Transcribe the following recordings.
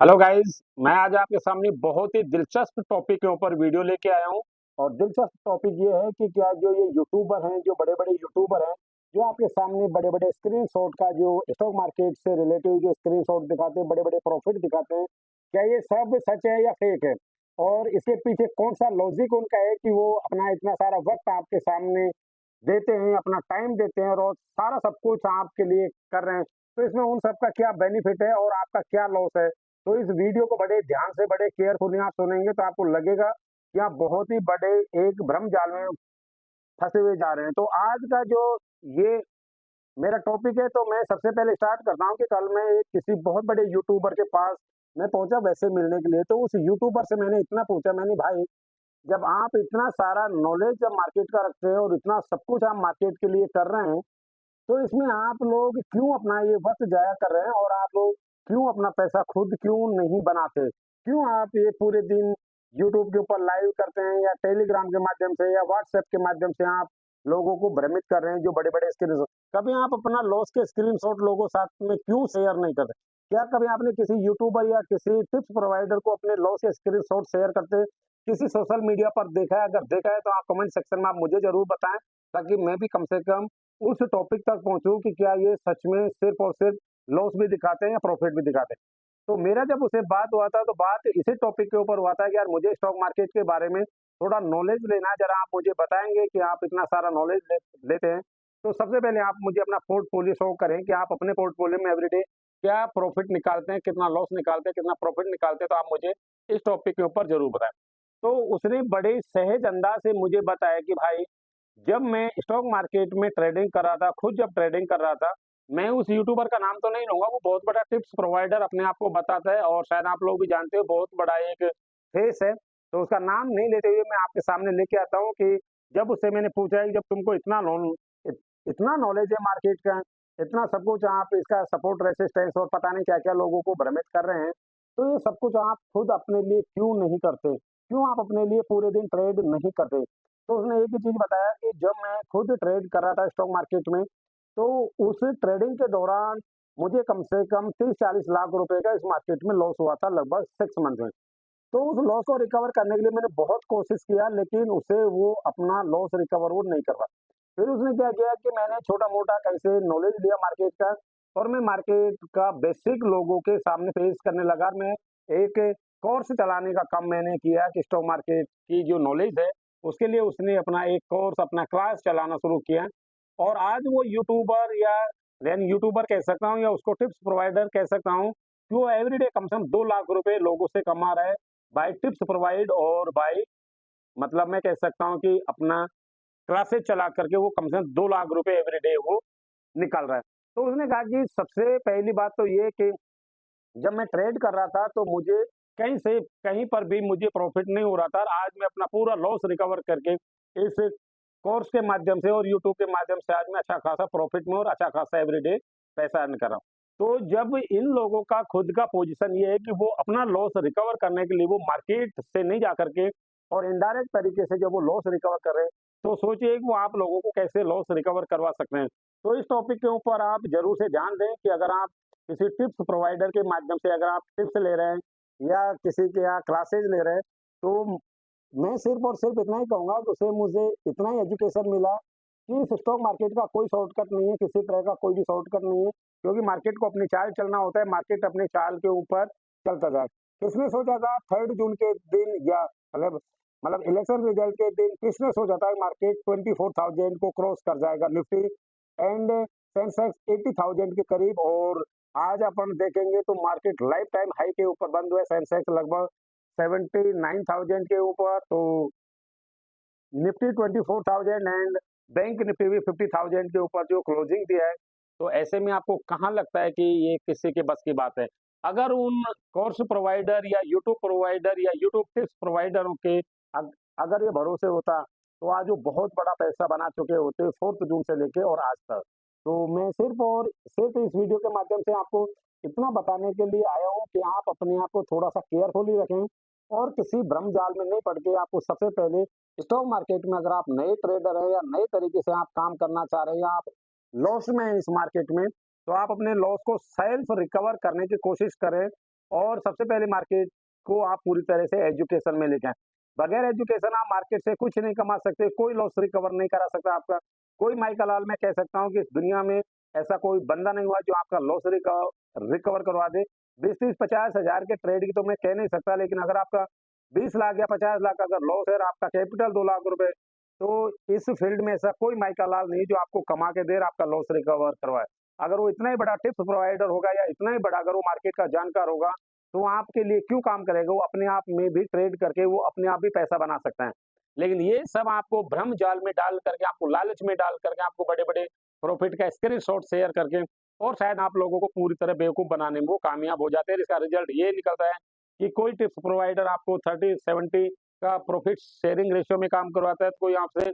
Hello guys. मैं आज आपके सामने बहुत ही दिलचस्प टॉपिक के ऊपर वीडियो लेके आया हूँ। और दिलचस्प टॉपिक ये है कि क्या जो ये यूट्यूबर हैं, जो बड़े-बड़े यूट्यूबर हैं, जो आपके सामने बड़े-बड़े स्क्रीनशॉट का जो स्टॉक मार्केट से रिलेटिव जो स्क्रीनशॉट दिखाते हैं, बड़े-बड़े प्रॉफिट दिखाते हैं, क्या ये सब सच है या फेक है? और इसके पीछे कौन-सा लॉजिक उनका है कि वो अपना इतना सारा वक़्त आपके सामने देते हैं, अपना टाइम देते हैं और सारा सब कुछ आपके लिए कर रहे हैं। तो इसमें उन सबका क्या बेनिफिट है और आपका क्या लॉस है? तो इस वीडियो को बड़े ध्यान से, बड़े केयरफुली आप सुनेंगे तो आपको लगेगा कि आप बहुत ही बड़े एक भ्रम जाल में फँसे हुए जा रहे हैं। तो आज का जो ये मेरा टॉपिक है, तो मैं सबसे पहले स्टार्ट करता हूँ कि कल मैं एक किसी बहुत बड़े यूट्यूबर के पास मैं पहुँचा वैसे मिलने के लिए। तो उस यूट्यूबर से मैंने इतना पूछा, मैंने भाई, जब आप इतना सारा नॉलेज जब मार्केट का रखते हैं और इतना सब कुछ आप मार्केट के लिए कर रहे हैं, तो इसमें आप लोग क्यों अपना ये वक़्त ज़ाया कर रहे हैं और आप लोग क्यों अपना पैसा खुद क्यों नहीं बनाते? क्यों आप ये पूरे दिन यूट्यूब के ऊपर लाइव करते हैं या टेलीग्राम के माध्यम से या व्हाट्सएप के माध्यम से आप लोगों को भ्रमित कर रहे हैं जो बड़े-बड़े स्क्रीनशॉट, कभी आप अपना लॉस के स्क्रीनशॉट लोगों साथ में क्यों शेयर नहीं करते? क्या कभी आपने किसी यूट्यूबर या किसी टिप्स प्रोवाइडर को अपने लॉस के स्क्रीनशॉट शेयर करते किसी सोशल मीडिया पर देखा है? अगर देखा है तो आप कमेंट सेक्शन में आप मुझे ज़रूर बताएँ, ताकि मैं भी कम से कम उस टॉपिक तक पहुँचूँ कि क्या ये सच में सिर्फ़ और सिर्फ़ लॉस भी दिखाते हैं या प्रॉफ़िट भी दिखाते हैं। तो मेरा जब उससे बात हुआ था, तो बात इसी टॉपिक के ऊपर हुआ था कि यार मुझे स्टॉक मार्केट के बारे में थोड़ा नॉलेज लेना है, ज़रा आप मुझे बताएँगे कि आप इतना सारा नॉलेज लेते हैं। तो सबसे पहले आप मुझे अपना पोर्टफ़ोलियो शो करें कि आप अपने पोर्टफ़ोलियो में एवरीडे क्या प्रॉफ़िट निकालते हैं, कितना लॉस निकालते हैं, कितना प्रॉफ़िट निकालते हैं, तो आप मुझे इस टॉपिक के ऊपर ज़रूर बताएँ। तो उसने बड़े सहज अंदाज़ से मुझे बताया कि भाई, जब मैं स्टॉक मार्केट में ट्रेडिंग कर रहा था, खुद जब ट्रेडिंग कर रहा था, मैं उस यूट्यूबर का नाम तो नहीं लूँगा, वो बहुत बड़ा टिप्स प्रोवाइडर अपने आप को बताता है और शायद आप लोग भी जानते हो, बहुत बड़ा एक फेस है। तो उसका नाम नहीं लेते हुए मैं आपके सामने लेके आता हूँ कि जब उससे मैंने पूछा कि जब तुमको इत इतना नॉलेज है मार्केट का, इतना सब कुछ आप इसका सपोर्ट रेजिस्टेंस और पता नहीं क्या-क्या लोगों को भ्रमित कर रहे हैं, तो ये सब कुछ आप खुद अपने लिए क्यों नहीं करते? क्यों आप अपने लिए पूरे दिन ट्रेड नहीं करते? तो उसने एक ही चीज़ बताया कि जब मैं खुद ट्रेड कर रहा था स्टॉक मार्केट में, तो उस ट्रेडिंग के दौरान मुझे कम से कम 30-40 लाख रुपए का इस मार्केट में लॉस हुआ था लगभग 6 मंथ में। तो उस लॉस को रिकवर करने के लिए मैंने बहुत कोशिश किया, लेकिन उसे वो अपना लॉस रिकवर वो नहीं कर पाया। फिर उसने क्या किया कि मैंने छोटा-मोटा कैसे नॉलेज लिया मार्केट का और मैं मार्केट का बेसिक लोगों के सामने पेश करने लगा। मैं एक कोर्स चलाने का काम मैंने किया कि स्टॉक मार्केट की जो नॉलेज है, उसके लिए उसने अपना एक कोर्स, अपना क्लास चलाना शुरू किया। और आज वो यूट्यूबर या देन यूट्यूबर कह सकता हूँ या उसको टिप्स प्रोवाइडर कह सकता हूँ कि वो एवरीडे कम से कम 2 लाख रुपए लोगों से कमा रहा है, बाय टिप्स प्रोवाइड और बाय, मतलब मैं कह सकता हूँ कि अपना क्लासेस चला करके वो कम से कम 2 लाख रुपए एवरीडे वो निकाल रहा है। तो उसने कहा कि सबसे पहली बात तो ये कि जब मैं ट्रेड कर रहा था, तो मुझे कहीं पर भी मुझे प्रॉफ़िट नहीं हो रहा था और आज मैं अपना पूरा लॉस रिकवर करके इस कोर्स के माध्यम से और यूट्यूब के माध्यम से आज मैं अच्छा खासा प्रॉफ़िट में और अच्छा खासा एवरीडे पैसा अर्न कर रहा हूँ। तो जब इन लोगों का खुद का पोज़ीशन ये है कि वो अपना लॉस रिकवर करने के लिए वो मार्केट से नहीं जा कर के और इनडायरेक्ट तरीके से जब वो लॉस रिकवर कर रहे हैं, तो सोचिए कि वो आप लोगों को कैसे लॉस रिकवर करवा सकते हैं। तो इस टॉपिक के ऊपर आप ज़रूर से ध्यान दें कि अगर आप किसी टिप्स प्रोवाइडर के माध्यम से अगर आप टिप्स ले रहे हैं या किसी के यहाँ क्लासेज ले रहे हैं, तो मैं सिर्फ़ और सिर्फ़ इतना ही कहूँगा कि उससे मुझे इतना ही एजुकेशन मिला कि इस स्टॉक मार्केट का कोई शॉर्टकट नहीं है, किसी तरह का कोई भी शॉर्टकट नहीं है, क्योंकि मार्केट को अपनी चाल चलना होता है, मार्केट अपनी चाल के ऊपर चलता जाए। किसने सोचा था 3 जून के दिन या मतलब इलेक्शन रिजल्ट के दिन किसने सोचा था मार्केट 24,000 को क्रॉस कर जाएगा निफ्टी एंड सेंसेक्स 80,000 के करीब। और आज अपन देखेंगे तो मार्केट लाइफ टाइम हाई के ऊपर बंद हुआ है, सेंसेक्स लगभग 79,000 के ऊपर, तो निफ्टी 24,000 एंड बैंक निफ्टी भी 50,000 के ऊपर जो क्लोजिंग दिया है। तो ऐसे में आपको कहाँ लगता है कि ये किसी के बस की बात है? अगर उन कोर्स प्रोवाइडर या यूट्यूब टिप्स प्रोवाइडरों के अगर ये भरोसे होता, तो आज वो बहुत बड़ा पैसा बना चुके होते 4th जून से लेके और आज तक। तो मैं सिर्फ़ और सिर्फ़ इस वीडियो के माध्यम से आपको इतना बताने के लिए आया हूँ कि आप अपने आप को थोड़ा-सा केयरफुली रखें और किसी भ्रम जाल में नहीं पड़ के आपको सबसे पहले स्टॉक मार्केट में अगर आप नए ट्रेडर हैं या नए तरीके से आप काम करना चाह रहे हैं या आप लॉस में हैं इस मार्केट में, तो आप अपने लॉस को सेल्फ रिकवर करने की कोशिश करें और सबसे पहले मार्केट को आप पूरी तरह से एजुकेशन में लेके आएँ। बगैर एजुकेशन आप मार्केट से कुछ नहीं कमा सकते, कोई लॉस रिकवर नहीं करा सकता आपका। कोई माइकल हॉल मैं कह सकता हूँ कि इस दुनिया में ऐसा कोई बंदा नहीं हुआ जो आपका लॉस रिकवर करवा दे। 20-30, 50 हज़ार के ट्रेड की तो मैं कह नहीं सकता, लेकिन अगर आपका 20 लाख या 50 लाख अगर लॉस है और आपका कैपिटल 2 लाख रुपए, तो इस फील्ड में ऐसा कोई माइकल हॉल नहीं जो आपको कमा के दे और आपका लॉस रिकवर करवाए। अगर वो इतना ही बड़ा टिप्स प्रोवाइडर होगा या इतना ही बड़ा अगर वो मार्केट का जानकार होगा, तो वो आपके लिए क्यों काम करेगा? वो अपने आप में भी ट्रेड करके वो अपने आप भी पैसा बना सकते हैं। लेकिन ये सब आपको भ्रम जाल में डाल करके, आपको लालच में डाल करके, आपको बड़े-बड़े प्रॉफिट का स्क्रीनशॉट शेयर करके और शायद आप लोगों को पूरी तरह बेवकूफ़ बनाने में वो कामयाब हो जाते हैं। इसका रिज़ल्ट ये निकलता है कि कोई टिप्स प्रोवाइडर आपको 30-70 का प्रॉफिट शेयरिंग रेशियो में काम करवाता है, तो कोई आपसे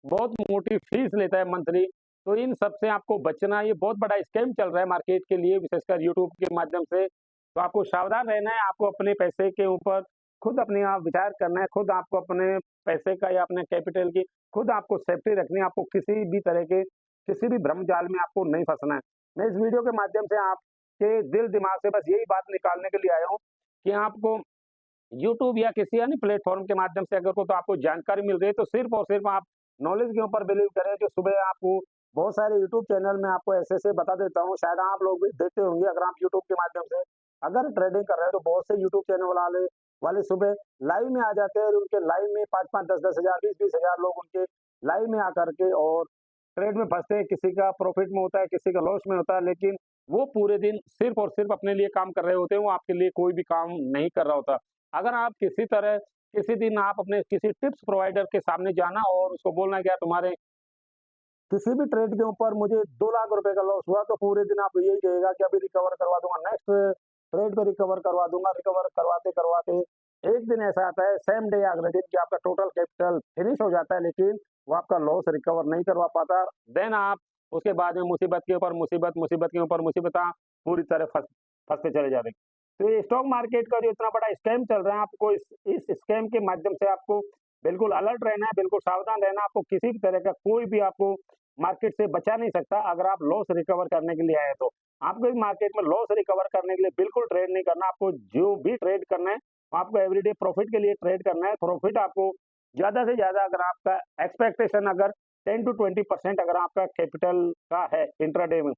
बहुत मोटी फीस लेता है मंथली। तो इन सब से आपको बचना, ये बहुत बड़ा स्कैम चल रहा है मार्केट के लिए, विशेषकर यूट्यूब के माध्यम से। तो आपको सावधान रहना है, आपको अपने पैसे के ऊपर खुद अपने आप विचार करना है, खुद आपको अपने पैसे का या अपने कैपिटल की खुद आपको सेफ्टी रखनी है, आपको किसी भी तरह के किसी भी भ्रम जाल में आपको नहीं फँसना है। मैं इस वीडियो के माध्यम से आपके दिल दिमाग से बस यही बात निकालने के लिए आया हूँ कि आपको यूट्यूब या किसी अन्य प्लेटफ़ॉर्म के माध्यम से अगर को तो आपको जानकारी मिल रही है, तो सिर्फ़ और सिर्फ़ आप नॉलेज के ऊपर बिलीव करें। जो सुबह आपको बहुत सारे यूट्यूब चैनल में आपको ऐसे-ऐसे बता देता हूँ, शायद आप लोग भी देखते होंगे अगर आप यूट्यूब के माध्यम से अगर ट्रेडिंग कर रहे हैं, तो बहुत से यूट्यूब चैनल वाले वाले सुबह लाइव में आ जाते हैं और उनके लाइव में 5-5, 10-10 हज़ार, 20-20 हज़ार लोग उनके लाइव में आकर के और ट्रेड में फँसते हैं। किसी का प्रॉफ़िट में होता है, किसी का लॉस में होता है, लेकिन वो पूरे दिन सिर्फ़ और सिर्फ़ अपने लिए काम कर रहे होते हैं, वो आपके लिए कोई भी काम नहीं कर रहा होता। अगर आप किसी तरह किसी दिन आप अपने किसी टिप्स प्रोवाइडर के सामने जाना और उसको बोलना है कि यार तुम्हारे किसी भी ट्रेड के ऊपर मुझे 2 लाख रुपए का लॉस हुआ, तो पूरे दिन आप यही कहेगा कि अभी रिकवर करवा दूँगा, नेक्स्ट ट्रेड पे रिकवर करवा दूँगा। रिकवर करवाते-करवाते एक दिन ऐसा आता है सेम डे या अगले दिन कि आपका टोटल कैपिटल फिनिश हो जाता है, लेकिन वो आपका लॉस रिकवर नहीं करवा पाता। देन आप उसके बाद में मुसीबत के ऊपर मुसीबत, मुसीबत के ऊपर मुसीबत आप पूरी तरह फँसते चले जाते हैं। तो ये स्टॉक मार्केट का जो इतना बड़ा स्कैम चल रहा है, आपको इस स्कैम के माध्यम से आपको बिल्कुल अलर्ट रहना है, बिल्कुल सावधान रहना है। आपको किसी भी तरह का कोई भी आपको मार्केट से बचा नहीं सकता अगर आप लॉस रिकवर करने के लिए आए तो। आपको इस मार्केट में लॉस रिकवर करने के लिए बिल्कुल ट्रेड नहीं करना, आपको जो भी ट्रेड करना है, आपको एवरीडे प्रॉफिट के लिए ट्रेड करना है। प्रॉफिट आपको ज़्यादा से ज़्यादा अगर आपका एक्सपेक्टेशन अगर 10 टू 20% अगर आपका कैपिटल का है इंट्राडे में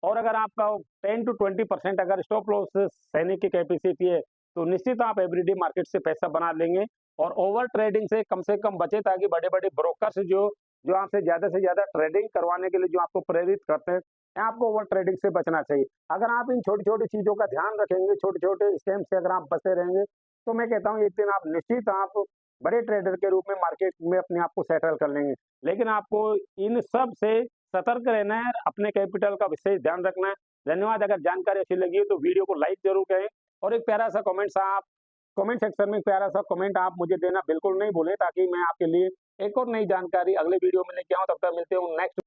और अगर आपका 10 टू 20% अगर स्टॉप लॉस सहने की कैपेसिटी है, तो निश्चित आप एवरीडे मार्केट से पैसा बना लेंगे और ओवर ट्रेडिंग से कम बचे ताकि बड़े-बड़े ब्रोकर्स जो जो आपसे ज़्यादा से ज़्यादा ट्रेडिंग करवाने के लिए जो आपको प्रेरित करते हैं, आपको ओवर ट्रेडिंग से बचना चाहिए। अगर आप इन छोटी-छोटी चीज़ों का ध्यान रखेंगे, छोटे-छोटे स्कैम से अगर आप बचे रहेंगे, तो मैं कहता हूँ एक दिन आप निश्चित आप बड़े ट्रेडर के रूप में मार्केट में अपने आप को सेटल कर लेंगे। लेकिन आपको इन सब से सतर्क रहना है, अपने कैपिटल का विशेष ध्यान रखना है। धन्यवाद, अगर जानकारी अच्छी लगी हो तो वीडियो को लाइक ज़रूर करें और एक प्यारा-सा कमेंट सेक्शन में प्यारा-सा कमेंट आप मुझे देना बिल्कुल नहीं भूलें ताकि मैं आपके लिए एक और नई जानकारी अगले वीडियो में लेके आऊँ। तब तक मिलते हैं नेक्स्ट